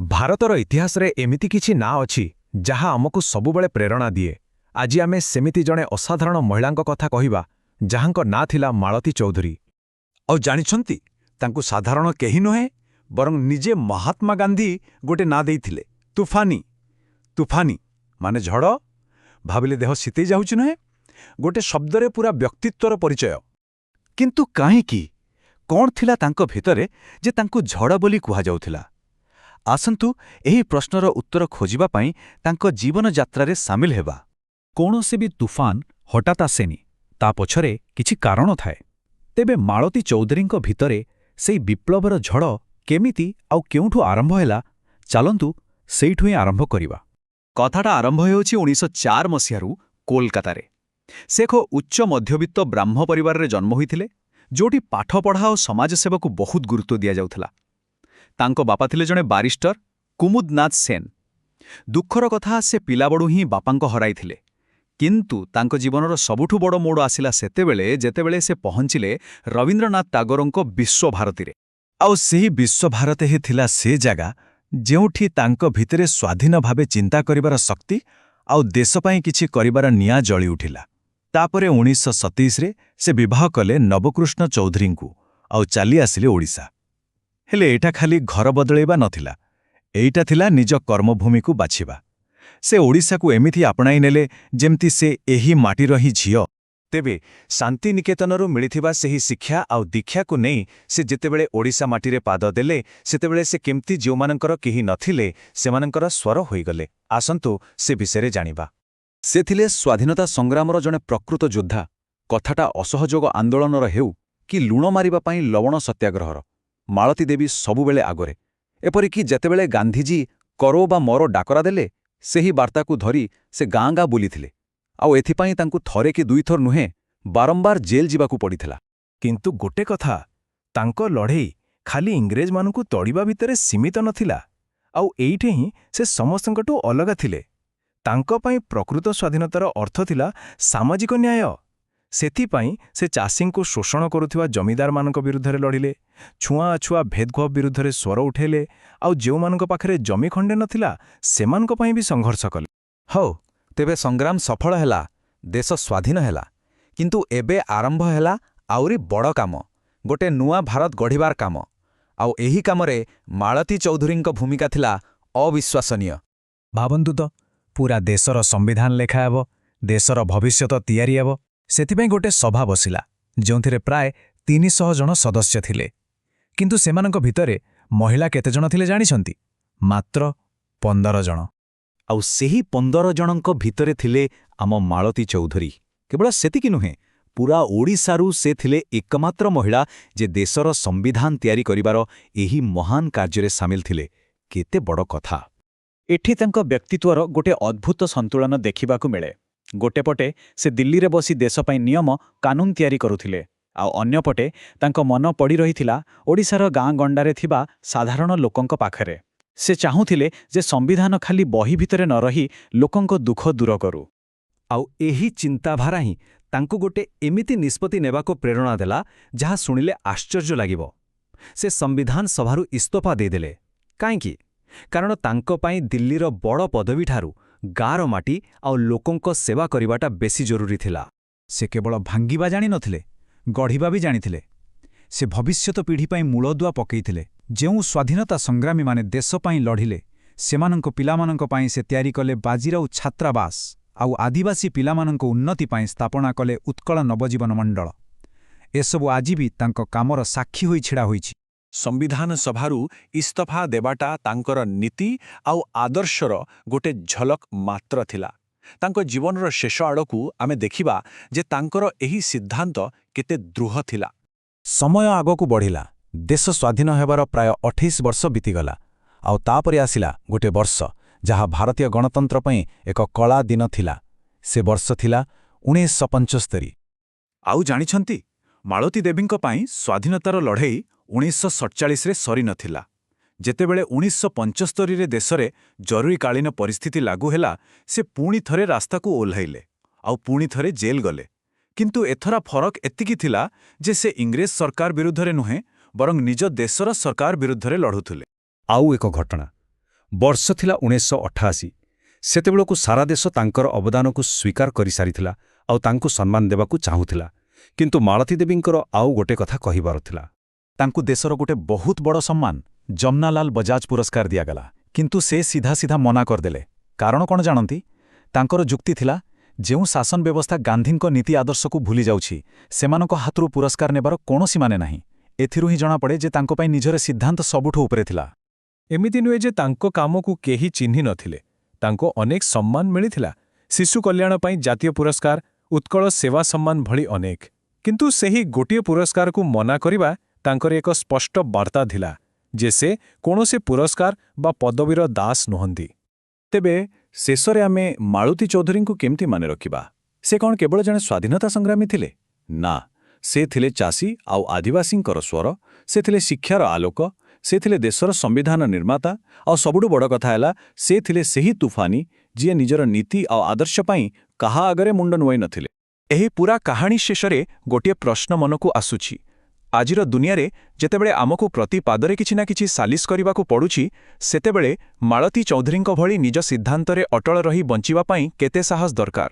ଭାରତର ଇତିହାସରେ ଏମିତି କିଛି ନାଁ ଅଛି ଯାହା ଆମକୁ ସବୁବେଳେ ପ୍ରେରଣା ଦିଏ। ଆଜି ଆମେ ସେମିତି ଜଣେ ଅସାଧାରଣ ମହିଳାଙ୍କ କଥା କହିବା, ଯାହାଙ୍କ ନାଁ ଥିଲା ମାଳତୀ ଚୌଧୁରୀ। ଆଉ ଜାଣିଛନ୍ତି, ତାଙ୍କୁ ସାଧାରଣ କେହି ନୁହେଁ, ବରଂ ନିଜେ ମହାତ୍ମା ଗାନ୍ଧୀ ଗୋଟେ ନାଁ ଦେଇଥିଲେ, ତୁଫାନି। ତୁଫାନି ମାନେ ଝଡ଼। ଭାବିଲେ ଦେହ ଶୀତେଇ ଯାଉଛି ନୁହେଁ? ଗୋଟେ ଶବ୍ଦରେ ପୁରା ବ୍ୟକ୍ତିତ୍ୱର ପରିଚୟ। କିନ୍ତୁ କାହିଁକି, କ'ଣ ଥିଲା ତାଙ୍କ ଭିତରେ ଯେ ତାଙ୍କୁ ଝଡ଼ ବୋଲି କୁହାଯାଉଥିଲା? ଆସନ୍ତୁ ଏହି ପ୍ରଶ୍ନର ଉତ୍ତର ଖୋଜିବା ପାଇଁ ତାଙ୍କ ଜୀବନଯାତ୍ରାରେ ସାମିଲ ହେବା। କୌଣସି ବି ତୁଫାନ ହଠାତ୍ ଆସେନି, ତା ପଛରେ କିଛି କାରଣ ଥାଏ। ତେବେ ମାଳତୀ ଚୌଧୁରୀଙ୍କ ଭିତରେ ସେଇ ବିପ୍ଳବର ଝଡ଼ କେମିତି ଆଉ କେଉଁଠୁ ଆରମ୍ଭ ହେଲା, ଚାଲନ୍ତୁ ସେଇଠୁ ହିଁ ଆରମ୍ଭ କରିବା। କଥାଟା ଆରମ୍ଭ ହେଉଛି 1904 ମସିହାରୁ କୋଲକାତାରେ। ସେ ଏକ ଉଚ୍ଚ ମଧ୍ୟବିତ୍ତ ବ୍ରାହ୍ମ ପରିବାରରେ ଜନ୍ମ ହୋଇଥିଲେ, ଯେଉଁଠି ପାଠପଢ଼ା ଓ ସମାଜସେବାକୁ ବହୁତ ଗୁରୁତ୍ୱ ଦିଆଯାଉଥିଲା। ତାଙ୍କ ବାପା ଥିଲେ ଜଣେ ବାରିଷ୍ଟର କୁମୁଦନାଥ ସେନ। ଦୁଃଖର କଥା, ସେ ପିଲାବେଳୁ ହିଁ ବାପାଙ୍କ ହରାଇଥିଲେ। କିନ୍ତୁ ତାଙ୍କ ଜୀବନର ସବୁଠୁ ବଡ଼ ମୋଡ଼ ଆସିଲା ସେତେବେଳେ ଯେତେବେଳେ ସେ ପହଞ୍ଚିଲେ ରବୀନ୍ଦ୍ରନାଥ ଟାଗୋରଙ୍କ ବିଶ୍ୱଭାରତୀରେ। ଆଉ ସେହି ବିଶ୍ୱଭାରତୀ ହିଁ ଥିଲା ସେ ଜାଗା ଯେଉଁଠି ତାଙ୍କ ଭିତରେ ସ୍ୱାଧୀନ ଭାବେ ଚିନ୍ତା କରିବାର ଶକ୍ତି ଆଉ ଦେଶ ପାଇଁ କିଛି କରିବାର ନିଆଁ ଜଳି ଉଠିଲା। ତାପରେ 1927ରେ ସେ ବିବାହ କଲେ ନବକୃଷ୍ଣ ଚୌଧୁରୀଙ୍କୁ ଆଉ ଚାଲି ଆସିଲେ ଓଡ଼ିଶା। ହେଲେ ଏଇଟା ଖାଲି ଘର ବଦଳେଇବା ନଥିଲା, ଏଇଟା ଥିଲା ନିଜ କର୍ମଭୂମିକୁ ବାଛିବା। ସେ ଓଡ଼ିଶାକୁ ଏମିତି ଆପଣାଇ ନେଲେ ଯେମିତି ସେ ଏହି ମାଟିର ହିଁ ଝିଅ। ତେବେ ଶାନ୍ତିନିକେତନରୁ ମିଳିଥିବା ସେହି ଶିକ୍ଷା ଆଉ ଦୀକ୍ଷାକୁ ନେଇ ସେ ଯେତେବେଳେ ଓଡ଼ିଶା ମାଟିରେ ପାଦ ଦେଲେ, ସେତେବେଳେ ସେ କେମିତି ଯେଉଁମାନଙ୍କର କେହି ନଥିଲେ ସେମାନଙ୍କର ସ୍ୱର ହୋଇଗଲେ। ଆସନ୍ତୁ ସେ ବିଷୟରେ ଜାଣିବା। ସେ ଥିଲେ ସ୍ୱାଧୀନତା ସଂଗ୍ରାମର ଜଣେ ପ୍ରକୃତ ଯୋଦ୍ଧା। କଥାଟା ଅସହଯୋଗ ଆନ୍ଦୋଳନର ହେଉ କି ଲୁଣ ମାରିବା ପାଇଁ ଲବଣ ସତ୍ୟାଗ୍ରହର, ମାଳତୀ ଦେବୀ ସବୁବେଳେ ଆଗରେ। ଏପରିକି ଯେତେବେଳେ ଗାନ୍ଧିଜୀ କରୋ ବା ମର ଡାକରା ଦେଲେ, ସେହି ବାର୍ତ୍ତାକୁ ଧରି ସେ ଗାଁ ଗାଁ ବୁଲିଥିଲେ। ଆଉ ଏଥିପାଇଁ ତାଙ୍କୁ ଥରେ କି ଦୁଇଥର ନୁହେଁ, ବାରମ୍ବାର ଜେଲ୍ ଯିବାକୁ ପଡ଼ିଥିଲା। କିନ୍ତୁ ଗୋଟେ କଥା, ତାଙ୍କ ଲଢ଼େଇ ଖାଲି ଇଂରେଜମାନଙ୍କୁ ତଡ଼ିବା ଭିତରେ ସୀମିତ ନଥିଲା। ଆଉ ଏଇଠି ହିଁ ସେ ସମସ୍ତଙ୍କଠୁ ଅଲଗା ଥିଲେ। ତାଙ୍କ ପାଇଁ ପ୍ରକୃତ ସ୍ୱାଧୀନତାର ଅର୍ଥ ଥିଲା ସାମାଜିକ ନ୍ୟାୟ। ସେଥିପାଇଁ ସେ ଚାଷୀଙ୍କୁ ଶୋଷଣ କରୁଥିବା ଜମିଦାରମାନଙ୍କ ବିରୁଦ୍ଧରେ ଲଢ଼ିଲେ, ଛୁଆଁଅଛୁଆଁ ଭେଦଭାବ ବିରୁଦ୍ଧରେ ସ୍ୱର ଉଠାଇଲେ, ଆଉ ଯେଉଁମାନଙ୍କ ପାଖରେ ଜମି ଖଣ୍ଡେ ନଥିଲା ସେମାନଙ୍କ ପାଇଁ ବି ସଂଘର୍ଷ କଲେ। ହଉ, ତେବେ ସଂଗ୍ରାମ ସଫଳ ହେଲା, ଦେଶ ସ୍ୱାଧୀନ ହେଲା। କିନ୍ତୁ ଏବେ ଆରମ୍ଭ ହେଲା ଆହୁରି ବଡ଼ କାମ, ଗୋଟେ ନୂଆ ଭାରତ ଗଢ଼ିବାର କାମ। ଆଉ ଏହି କାମରେ ମାଳତୀ ଚୌଧୁରୀଙ୍କ ଭୂମିକା ଥିଲା ଅବିଶ୍ୱାସନୀୟ। ଭାବନ୍ତୁ ତ, ପୁରା ଦେଶର ସମ୍ବିଧାନ ଲେଖା ହେବ, ଦେଶର ଭବିଷ୍ୟତ ତିଆରି ହେବ। ସେଥିପାଇଁ ଗୋଟେ ସଭା ବସିଲା, ଯେଉଁଥିରେ ପ୍ରାୟ 300 ଜଣ ସଦସ୍ୟ ଥିଲେ। କିନ୍ତୁ ସେମାନଙ୍କ ଭିତରେ ମହିଳା କେତେଜଣ ଥିଲେ ଜାଣିଛନ୍ତି? ମାତ୍ର 15 ଜଣ। ଆଉ ସେହି 15 ଜଣଙ୍କ ଭିତରେ ଥିଲେ ଆମ ମାଳତୀ ଚୌଧୁରୀ। କେବଳ ସେତିକି ନୁହେଁ, ପୁରା ଓଡ଼ିଶାରୁ ସେ ଥିଲେ ଏକମାତ୍ର ମହିଳା ଯେ ଦେଶର ସମ୍ବିଧାନ ତିଆରି କରିବାର ଏହି ମହାନ କାର୍ଯ୍ୟରେ ସାମିଲ ଥିଲେ। କେତେ ବଡ଼ କଥା! ଏଠି ତାଙ୍କ ବ୍ୟକ୍ତିତ୍ୱର ଗୋଟେ ଅଦ୍ଭୁତ ସନ୍ତୁଳନ ଦେଖିବାକୁ ମିଳେ। ଗୋଟେପଟେ ସେ ଦିଲ୍ଲୀରେ ବସି ଦେଶ ପାଇଁ ନିୟମ କାନୁନ ତିଆରି କରୁଥିଲେ, ଆଉ ଅନ୍ୟପଟେ ତାଙ୍କ ମନ ପଡ଼ି ରହିଥିଲା ଓଡ଼ିଶାର ଗାଁ ଗଣ୍ଡାରେ ଥିବା ସାଧାରଣ ଲୋକଙ୍କ ପାଖରେ। ସେ ଚାହୁଁଥିଲେ ଯେ ସମ୍ବିଧାନ ଖାଲି ବହି ଭିତରେ ନ ରହି ଲୋକଙ୍କ ଦୁଃଖ ଦୂର କରୁ। ଆଉ ଏହି ଚିନ୍ତାଧାରା ହିଁ ତାଙ୍କୁ ଗୋଟେ ଏମିତି ନିଷ୍ପତ୍ତି ନେବାକୁ ପ୍ରେରଣା ଦେଲା, ଯାହା ଶୁଣିଲେ ଆଶ୍ଚର୍ଯ୍ୟ ଲାଗିବ। ସେ ସମ୍ବିଧାନ ସଭାରୁ ଇସ୍ତଫା ଦେଇଦେଲେ। କାହିଁକି? କାରଣ ତାଙ୍କ ପାଇଁ ଦିଲ୍ଲୀର ବଡ଼ ପଦବୀଠାରୁ ଗାଁର ମାଟି ଆଉ ଲୋକଙ୍କ ସେବା କରିବାଟା ବେଶୀ ଜରୁରୀ ଥିଲା। ସେ କେବଳ ଭାଙ୍ଗିବା ଜାଣିନଥିଲେ, ଗଢ଼ିବା ବି ଜାଣିଥିଲେ। ସେ ଭବିଷ୍ୟତ ପିଢ଼ି ପାଇଁ ମୂଳଦୁଆ ପକାଇଥିଲେ। ଯେଉଁ ସ୍ୱାଧୀନତା ସଂଗ୍ରାମୀମାନେ ଦେଶ ପାଇଁ ଲଢ଼ିଲେ, ସେମାନଙ୍କ ପିଲାମାନଙ୍କ ପାଇଁ ସେ ତିଆରି କଲେ ବାଜିରାଉ ଛାତ୍ରାବାସ, ଆଉ ଆଦିବାସୀ ପିଲାମାନଙ୍କ ଉନ୍ନତି ପାଇଁ ସ୍ଥାପନା କଲେ ଉତ୍କଳ ନବଜୀବନ ମଣ୍ଡଳ। ଏସବୁ ଆଜି ବି ତାଙ୍କ କାମର ସାକ୍ଷୀ ହୋଇ ଛିଡ଼ା ହୋଇଛି। ସମ୍ବିଧାନ ସଭାରୁ ଇସ୍ତଫା ଦେବାଟା ତାଙ୍କର ନୀତି ଆଉ ଆଦର୍ଶର ଗୋଟେ ଝଲକ ମାତ୍ର ଥିଲା। ତାଙ୍କ ଜୀବନର ଶେଷ ଆଡ଼କୁ ଆମେ ଦେଖିବା ଯେ ତାଙ୍କର ଏହି ସିଦ୍ଧାନ୍ତ କେତେ ଦୃଢ଼ ଥିଲା। ସମୟ ଆଗକୁ ବଢ଼ିଲା। ଦେଶ ସ୍ୱାଧୀନ ହେବାର ପ୍ରାୟ 28 ବର୍ଷ ବିତିଗଲା। ଆଉ ତାପରେ ଆସିଲା ଗୋଟେ ବର୍ଷ ଯାହା ଭାରତୀୟ ଗଣତନ୍ତ୍ର ପାଇଁ ଏକ କଳା ଦିନ ଥିଲା। ସେ ବର୍ଷ ଥିଲା 1975। ଆଉ ଜାଣିଛନ୍ତି, ମାଳତୀ ଦେବୀଙ୍କ ପାଇଁ ସ୍ୱାଧୀନତାର ଲଢ଼େଇ 1947ରେ ସରିନଥିଲା। ଯେତେବେଳେ 1975ରେ ଦେଶରେ ଜରୁରୀକାଳୀନ ପରିସ୍ଥିତି ଲାଗୁ ହେଲା, ସେ ପୁଣି ଥରେ ରାସ୍ତାକୁ ଓହ୍ଲାଇଲେ, ଆଉ ପୁଣି ଥରେ ଜେଲ୍ ଗଲେ। କିନ୍ତୁ ଏଥର ଫରକ ଏତିକି ଥିଲା ଯେ ସେ ଇଂରେଜ ସରକାର ବିରୁଦ୍ଧରେ ନୁହେଁ, ବରଂ ନିଜ ଦେଶର ସରକାର ବିରୁଦ୍ଧରେ ଲଢ଼ୁଥିଲେ। ଆଉ ଏକ ଘଟଣା, ବର୍ଷ ଥିଲା 1988। ସେତେବେଳକୁ ସାରା ଦେଶ ତାଙ୍କର ଅବଦାନକୁ ସ୍ୱୀକାର କରିସାରିଥିଲା ଆଉ ତାଙ୍କୁ ସମ୍ମାନ ଦେବାକୁ ଚାହୁଁଥିଲା। କିନ୍ତୁ ମାଳତୀ ଦେବୀଙ୍କର ଆଉ ଗୋଟେ କଥା କହିବାର ଥିଲା। ତାଙ୍କୁ ଦେଶର ଗୋଟେ ବହୁତ ବଡ଼ ସମ୍ମାନ ଯମୁନାଲାଲ ବଜାଜ ପୁରସ୍କାର ଦିଆଗଲା, କିନ୍ତୁ ସେ ସିଧା ସିଧା ମନା କରିଦେଲେ। କାରଣ କ'ଣ ଜାଣନ୍ତି? ତାଙ୍କର ଯୁକ୍ତି ଥିଲା, ଯେଉଁ ଶାସନ ବ୍ୟବସ୍ଥା ଗାନ୍ଧୀଙ୍କ ନୀତି ଆଦର୍ଶକୁ ଭୁଲି ଯାଉଛି, ସେମାନଙ୍କ ହାତରୁ ପୁରସ୍କାର ନେବାର କୌଣସି ମାନେ ନାହିଁ। ଏଥିରୁ ହିଁ ଜଣାପଡ଼େ ଯେ ତାଙ୍କ ପାଇଁ ନିଜର ସିଦ୍ଧାନ୍ତ ସବୁଠୁ ଉପରେ ଥିଲା। ଏମିତି ନୁହେଁ ଯେ ତାଙ୍କ କାମକୁ କେହି ଚିହ୍ନି ନଥିଲେ। ତାଙ୍କୁ ଅନେକ ସମ୍ମାନ ମିଳିଥିଲା, ଶିଶୁ କଲ୍ୟାଣ ପାଇଁ ଜାତୀୟ ପୁରସ୍କାର, ଉତ୍କଳ ସେବା ସମ୍ମାନ ଭଳି ଅନେକ। କିନ୍ତୁ ସେହି ଗୋଟିଏ ପୁରସ୍କାରକୁ ମନା କରିବା ତାଙ୍କର ଏକ ସ୍ପଷ୍ଟ ବାର୍ତ୍ତା ଥିଲା ଯେ ସେ କୌଣସି ପୁରସ୍କାର ବା ପଦବୀର ଦାସ ନୁହନ୍ତି। ତେବେ ଶେଷରେ ଆମେ ମାଳତୀ ଚୌଧୁରୀଙ୍କୁ କେମିତି ମନେ ରଖିବା? ସେ କ'ଣ କେବଳ ଜଣେ ସ୍ୱାଧୀନତା ସଂଗ୍ରାମୀ ଥିଲେ? ନା, ସେ ଥିଲେ ଚାଷୀ ଆଉ ଆଦିବାସୀଙ୍କର ସ୍ୱର। ସେ ଥିଲେ ଶିକ୍ଷାର ଆଲୋକ। ସେ ଥିଲେ ଦେଶର ସମ୍ବିଧାନ ନିର୍ମାତା। ଆଉ ସବୁଠୁ ବଡ଼ କଥା ହେଲା, ସେ ଥିଲେ ସେହି ତୁଫାନୀ ଯିଏ ନିଜର ନୀତି ଆଉ ଆଦର୍ଶ ପାଇଁ କାହା ଆଗରେ ମୁଣ୍ଡ ନୁଆଇ ନଥିଲେ। ଏହି ପୂରା କାହାଣୀ ଶେଷରେ ଗୋଟିଏ ପ୍ରଶ୍ନ ମନକୁ ଆସୁଛି। ଆଜିର ଦୁନିଆରେ ଯେତେବେଳେ ଆମକୁ ପ୍ରତି ପାଦରେ କିଛି ନା କିଛି ସାଲିସ କରିବାକୁ ପଡ଼ୁଛି, ସେତେବେଳେ ମାଳତୀ ଚୌଧୁରୀଙ୍କ ଭଳି ନିଜ ସିଦ୍ଧାନ୍ତରେ ଅଟଳ ରହି ବଞ୍ଚିବା ପାଇଁ କେତେ ସାହସ ଦରକାର?